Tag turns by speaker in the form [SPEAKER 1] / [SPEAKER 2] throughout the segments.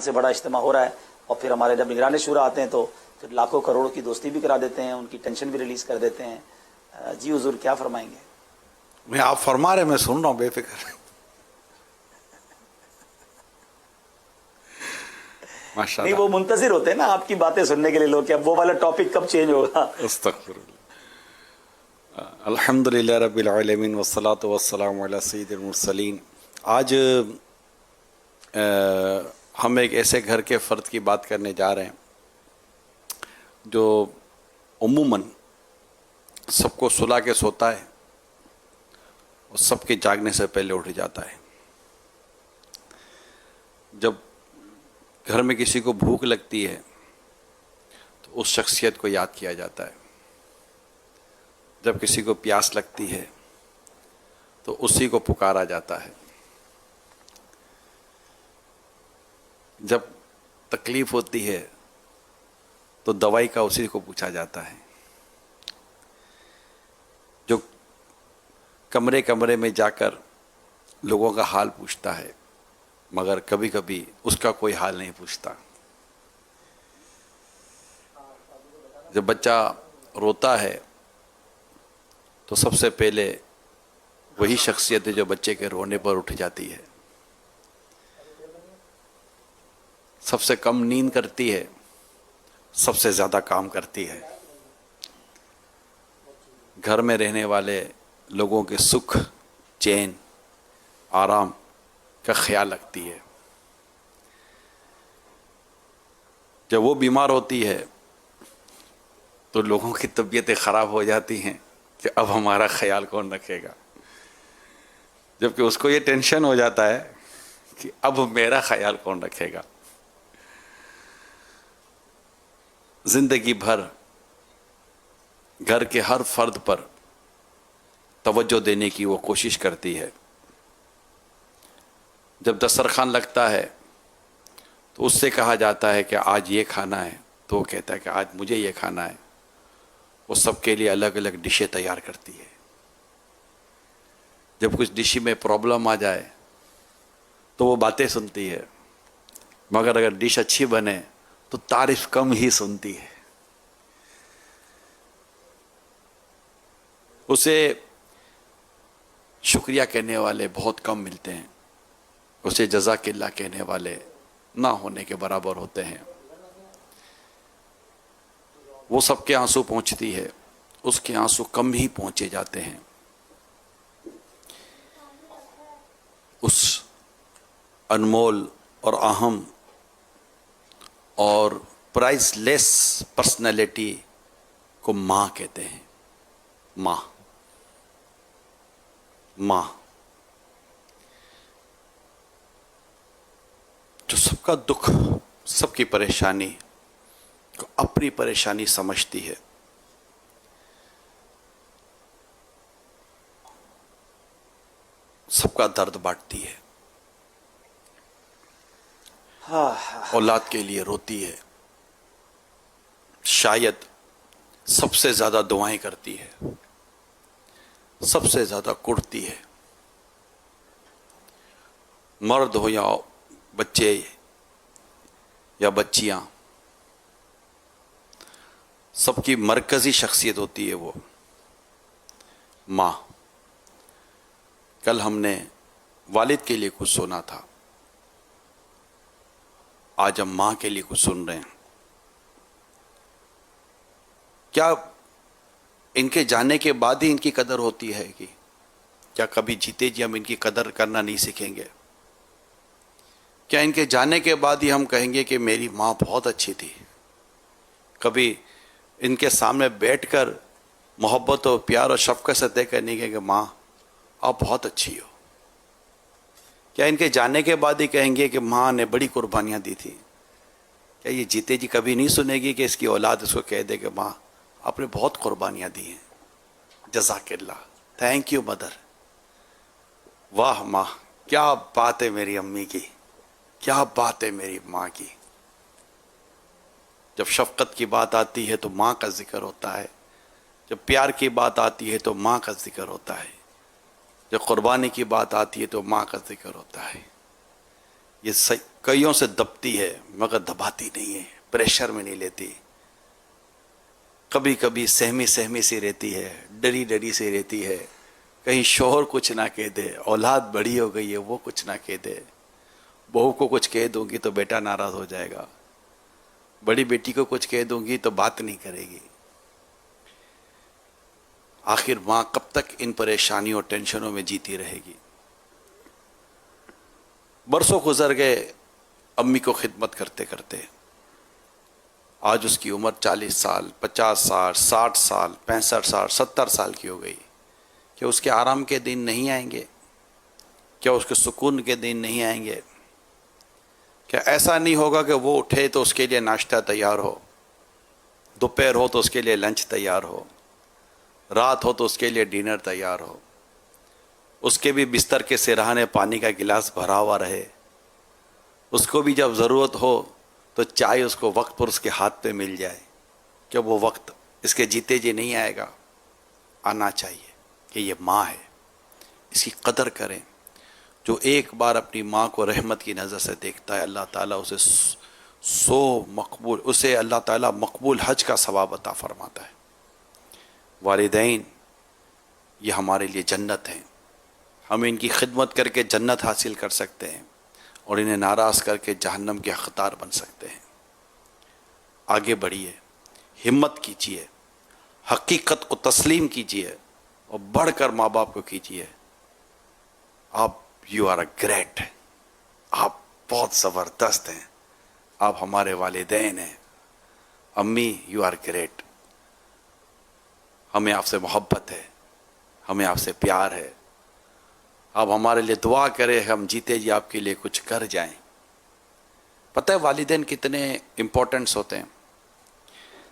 [SPEAKER 1] سے بڑا اجتماع ہو رہا ہے اور پھر ہمارے جب نگران شورا آتے ہیں تو پھر لاکھوں کروڑوں کی دوستی بھی کرا دیتے ہیں، ان کی ٹینشن بھی ریلیز کر دیتے ہیں. جی حضور کیا فرمائیں گے؟
[SPEAKER 2] میں آپ فرما رہے، میں سن رہا ہوں بے فکر. ماشاء
[SPEAKER 1] نہیں،
[SPEAKER 2] اللہ.
[SPEAKER 1] وہ منتظر ہوتے ہیں نا آپ کی باتیں سننے کے لیے لوگ کہ اب وہ والا ٹاپک کب چینج ہوگا.
[SPEAKER 2] استغفر اللہ. الحمد للہ رب العالمین والصلاة والسلام علی سید المرسلین. آج ہم ایک ایسے گھر کے فرد کی بات کرنے جا رہے ہیں جو عموماً سب کو سلا کے سوتا ہے اور سب کے جاگنے سے پہلے اٹھ جاتا ہے. جب گھر میں کسی کو بھوک لگتی ہے تو اس شخصیت کو یاد کیا جاتا ہے. جب کسی کو پیاس لگتی ہے تو اسی کو پکارا جاتا ہے. جب تکلیف ہوتی ہے تو دوائی کا اسی کو پوچھا جاتا ہے. جو کمرے کمرے میں جا کر لوگوں کا حال پوچھتا ہے مگر کبھی کبھی اس کا کوئی حال نہیں پوچھتا. جب بچہ روتا ہے تو سب سے پہلے وہی شخصیت ہے جو بچے کے رونے پر اٹھ جاتی ہے. سب سے کم نیند کرتی ہے، سب سے زیادہ کام کرتی ہے. گھر میں رہنے والے لوگوں کے سکھ، چین، آرام کا خیال رکھتی ہے. جب وہ بیمار ہوتی ہے تو لوگوں کی طبیعتیں خراب ہو جاتی ہیں کہ اب ہمارا خیال کون رکھے گا. جبکہ اس کو یہ ٹینشن ہو جاتا ہے کہ اب میرا خیال کون رکھے گا. زندگی بھر گھر کے ہر فرد پر توجہ دینے کی وہ کوشش کرتی ہے. جب دسترخوان لگتا ہے تو اس سے کہا جاتا ہے کہ آج یہ کھانا ہے تو وہ کہتا ہے کہ آج مجھے یہ کھانا ہے. وہ سب کے لیے الگ الگ ڈشیں تیار کرتی ہے. جب کچھ ڈش میں پرابلم آ جائے تو وہ باتیں سنتی ہے مگر اگر ڈش اچھی بنے تو تعریف کم ہی سنتی ہے. اسے شکریہ کہنے والے بہت کم ملتے ہیں، اسے جزاک اللہ کہنے والے نہ ہونے کے برابر ہوتے ہیں. وہ سب کے آنسو پہنچتی ہے، اس کے آنسو کم ہی پہنچے جاتے ہیں. اس انمول اور اہم اور پرائز لیس پرسنالٹی کو ماں کہتے ہیں. ماں ماں جو سب کا دکھ، سب کی پریشانی کو اپنی پریشانی سمجھتی ہے. سب کا درد بانٹتی ہے. اولاد کے لیے روتی ہے. شاید سب سے زیادہ دعائیں کرتی ہے، سب سے زیادہ کڑتی ہے. مرد ہو یا بچے یا بچیاں، سب کی مرکزی شخصیت ہوتی ہے وہ ماں. کل ہم نے والد کے لیے کچھ سنا تھا، آج ہم ماں کے لیے کچھ سن رہے ہیں. کیا ان کے جانے کے بعد ہی ان کی قدر ہوتی ہے کہ کیا کبھی جیتے جی ہم ان کی قدر کرنا نہیں سیکھیں گے؟ کیا ان کے جانے کے بعد ہی ہم کہیں گے کہ میری ماں بہت اچھی تھی؟ کبھی ان کے سامنے بیٹھ کر محبت و پیار اور شفقت سے طے کرنے کے کہ ماں آپ بہت اچھی ہو؟ کیا ان کے جانے کے بعد ہی کہیں گے کہ ماں نے بڑی قربانیاں دی تھی؟ کیا یہ جیتے جی کبھی نہیں سنے گی کہ اس کی اولاد اس کو کہہ دے کہ ماں آپ نے بہت قربانیاں دی ہیں، جزاک اللہ، تھینک یو مدر. واہ ماں، کیا بات ہے میری امی کی، کیا بات ہے میری ماں کی. جب شفقت کی بات آتی ہے تو ماں کا ذکر ہوتا ہے، جب پیار کی بات آتی ہے تو ماں کا ذکر ہوتا ہے، جب قربانی کی بات آتی ہے تو ماں کا ذکر ہوتا ہے. یہ کئیوں سے دبتی ہے مگر دباتی نہیں ہے، پریشر میں نہیں لیتی، کبھی کبھی سہمی سہمی سی رہتی ہے، ڈری ڈری سی رہتی ہے، کہیں شوہر کچھ نہ کہہ دے، اولاد بڑی ہو گئی ہے وہ کچھ نہ کہہ دے، بہو کو کچھ کہہ دوں گی تو بیٹا ناراض ہو جائے گا، بڑی بیٹی کو کچھ کہہ دوں گی تو بات نہیں کرے گی۔ آخر ماں کب تک ان پریشانیوں اور ٹینشنوں میں جیتی رہے گی؟ برسوں گزر گئے امی کو خدمت کرتے کرتے، آج اس کی عمر 40 سال، 50 سال، 60 سال، 65 سال، 70 سال کی ہو گئی۔ کیا اس کے آرام کے دن نہیں آئیں گے؟ کیا اس کے سکون کے دن نہیں آئیں گے؟ کیا ایسا نہیں ہوگا کہ وہ اٹھے تو اس کے لیے ناشتہ تیار ہو، دوپہر ہو تو اس کے لیے لنچ تیار ہو، رات ہو تو اس کے لیے ڈنر تیار ہو، اس کے بھی بستر کے سرہانے پانی کا گلاس بھرا ہوا رہے، اس کو بھی جب ضرورت ہو تو چائے اس کو وقت پر اس کے ہاتھ پہ مل جائے؟ کیا وہ وقت اس کے جیتے جی نہیں آئے گا؟ آنا چاہیے کہ یہ ماں ہے، اس کی قدر کریں۔ جو ایک بار اپنی ماں کو رحمت کی نظر سے دیکھتا ہے، اللہ تعالیٰ اسے اللہ تعالیٰ مقبول حج کا ثواب عطا فرماتا ہے۔ والدین یہ ہمارے لیے جنت ہیں، ہم ان کی خدمت کر کے جنت حاصل کر سکتے ہیں اور انہیں ناراض کر کے جہنم کے حقدار بن سکتے ہیں۔ آگے بڑھیے، ہمت کیجیے، حقیقت کو تسلیم کیجیے اور بڑھ کر ماں باپ کو کیجیے۔ آپ یو آر اے گریٹ، آپ بہت زبردست ہیں، آپ ہمارے والدین ہیں۔ امی یو آر گریٹ، ہمیں آپ سے محبت ہے، ہمیں آپ سے پیار ہے، آپ ہمارے لیے دعا کرے، ہم جیتے جی آپ کے لیے کچھ کر جائیں۔ پتہ ہے والدین کتنے امپورٹنٹس ہوتے ہیں؟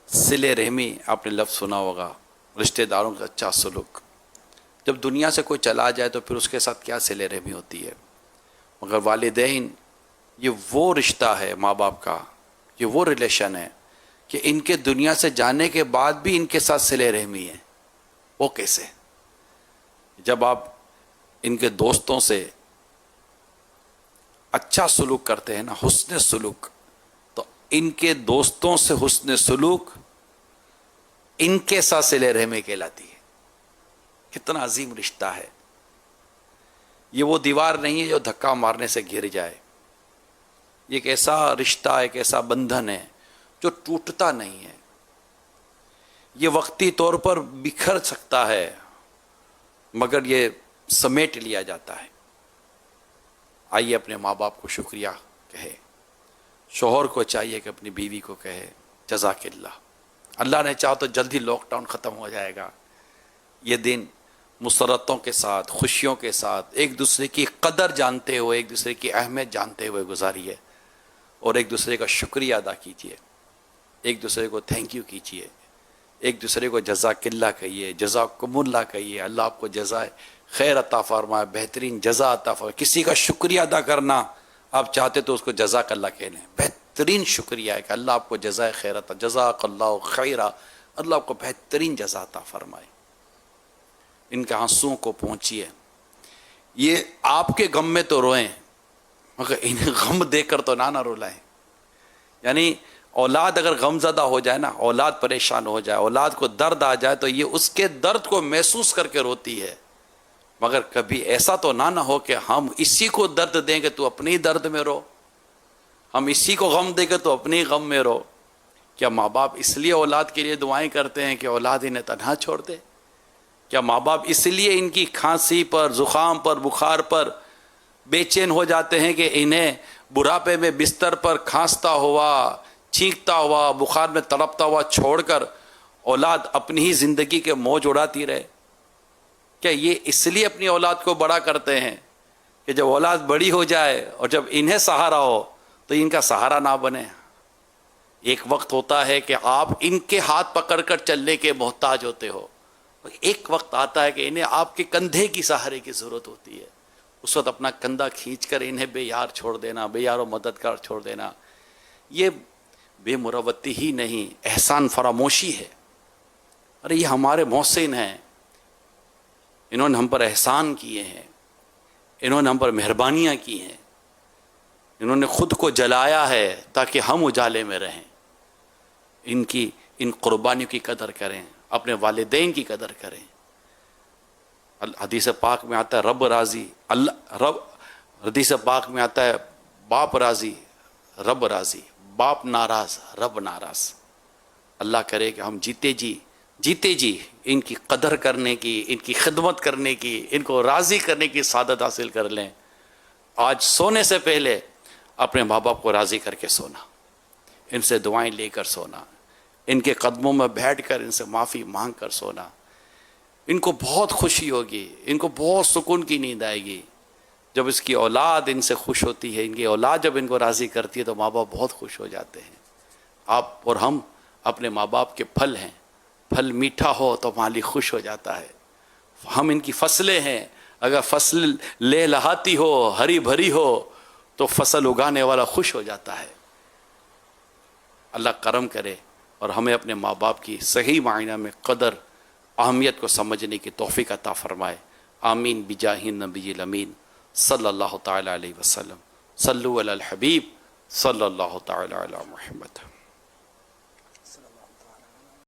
[SPEAKER 2] صلہ رحمی، آپ نے لفظ سنا ہوگا، رشتہ داروں کا اچھا سلوک۔ جب دنیا سے کوئی چلا جائے تو پھر اس کے ساتھ کیا صلہ رحمی ہوتی ہے، مگر والدین یہ وہ رشتہ ہے، ماں باپ کا یہ وہ ریلیشن ہے کہ ان کے دنیا سے جانے کے بعد بھی ان کے ساتھ صلہ رحمی ہے۔ وہ کیسے؟ جب آپ ان کے دوستوں سے اچھا سلوک کرتے ہیں نا، حسن سلوک، تو ان کے دوستوں سے حسن سلوک ان کے ساتھ صلہ رحمی کہلاتی ہے۔ کتنا عظیم رشتہ ہے یہ! وہ دیوار نہیں ہے جو دھکا مارنے سے گر جائے، یہ ایک ایسا رشتہ، ایک ایسا بندھن ہے جو ٹوٹتا نہیں ہے۔ یہ وقتی طور پر بکھر سکتا ہے مگر یہ سمیٹ لیا جاتا ہے۔ آئیے اپنے ماں باپ کو شکریہ کہے، شوہر کو چاہیے کہ اپنی بیوی کو کہے جزاک اللہ۔ اللہ نے چاہا تو جلدی لاک ڈاؤن ختم ہو جائے گا، یہ دن مسرتوں کے ساتھ، خوشیوں کے ساتھ، ایک دوسرے کی قدر جانتے ہوئے، ایک دوسرے کی اہمیت جانتے ہوئے گزاریے اور ایک دوسرے کا شکریہ ادا کیجیے، ایک دوسرے کو تھینک یو کیجیے، ایک دوسرے کو جزاک اللہ کہیے، جزاکم اللہ کہیے، اللہ آپ کو جزائے خیر عطا فرمائے، بہترین جزا عطا فرمائے۔ کسی کا شکریہ ادا کرنا آپ چاہتے تو اس کو جزاک اللہ کہہ لیں، بہترین شکریہ ہے کہ اللہ آپ کو جزائے خیر عطا، جزاک اللہ خیرہ، اللہ آپ کو بہترین جزا عطا فرمائے۔ ان کے آنسوؤں کو پہنچیے، یہ آپ کے غم میں تو روئیں مگر انہیں غم دے کر تو نہ رولائیں۔ یعنی اولاد اگر غم زدہ ہو جائے نا، اولاد پریشان ہو جائے، اولاد کو درد آ جائے تو یہ اس کے درد کو محسوس کر کے روتی ہے، مگر کبھی ایسا تو نہ ہو کہ ہم اسی کو درد دیں کہ تو اپنی درد میں رو، ہم اسی کو غم دیں کہ تو اپنی غم میں رو۔ کیا ماں باپ اس لیے اولاد کے لیے دعائیں کرتے ہیں کہ اولاد انہیں تنہا چھوڑ دے؟ کیا ماں باپ اس لیے ان کی کھانسی پر، زکام پر، بخار پر بے چین ہو جاتے ہیں کہ انہیں بڑھاپے میں بستر پر کھانستا ہوا، چھینکتا ہوا، بخار میں تڑپتا ہوا چھوڑ کر اولاد اپنی ہی زندگی کے موج اڑاتی رہے؟ کیا یہ اس لیے اپنی اولاد کو بڑا کرتے ہیں کہ جب اولاد بڑی ہو جائے اور جب انہیں سہارا ہو تو ان کا سہارا نہ بنے؟ ایک وقت ہوتا ہے کہ آپ ان کے ہاتھ پکڑ کر چلنے کے محتاج ہوتے ہو، ایک وقت آتا ہے کہ انہیں آپ کے کندھے کی سہارے کی ضرورت ہوتی ہے، اس وقت اپنا کندھا کھینچ کر انہیں بے یار چھوڑ دینا، بے یار و مددگار چھوڑ دینا، یہ بے مروتی ہی نہیں، احسان فراموشی ہے۔ ارے یہ ہمارے محسن ہیں، انہوں نے ہم پر احسان کیے ہیں، انہوں نے ہم پر مہربانیاں کی ہیں، انہوں نے خود کو جلایا ہے تاکہ ہم اجالے میں رہیں. ان قربانیوں کی قدر کریں, اپنے والدین کی قدر کریں. حدیث پاک میں آتا ہے رب راضی, حدیث پاک میں آتا ہے باپ راضی رب راضی, باپ ناراض رب ناراض. اللہ کرے کہ ہم جیتے جی ان کی قدر کرنے کی, ان کی خدمت کرنے کی, ان کو راضی کرنے کی سعادت حاصل کر لیں. آج سونے سے پہلے اپنے ماں باپ کو راضی کر کے سونا, ان سے دعائیں لے کر سونا, ان کے قدموں میں بیٹھ کر ان سے معافی مانگ کر سونا. ان کو بہت خوشی ہوگی, ان کو بہت سکون کی نیند آئے گی جب اس کی اولاد ان سے خوش ہوتی ہے. ان کی اولاد جب ان کو راضی کرتی ہے تو ماں باپ بہت خوش ہو جاتے ہیں. آپ اور ہم اپنے ماں باپ کے پھل ہیں, پھل میٹھا ہو تو مالک خوش ہو جاتا ہے. ہم ان کی فصلیں ہیں, اگر فصل لہلہاتی ہو, ہری بھری ہو تو فصل اگانے والا خوش ہو جاتا ہے. اللہ کرم کرے اور ہمیں اپنے ماں باپ کی صحیح معنی میں قدر اہمیت کو سمجھنے کی توفیق عطا فرمائے. آمین بجاہ النبی الامین صلی اللہ تعالی علیہ وسلم. صلو علی الحبیب صلی اللہ تعالی علی محمد.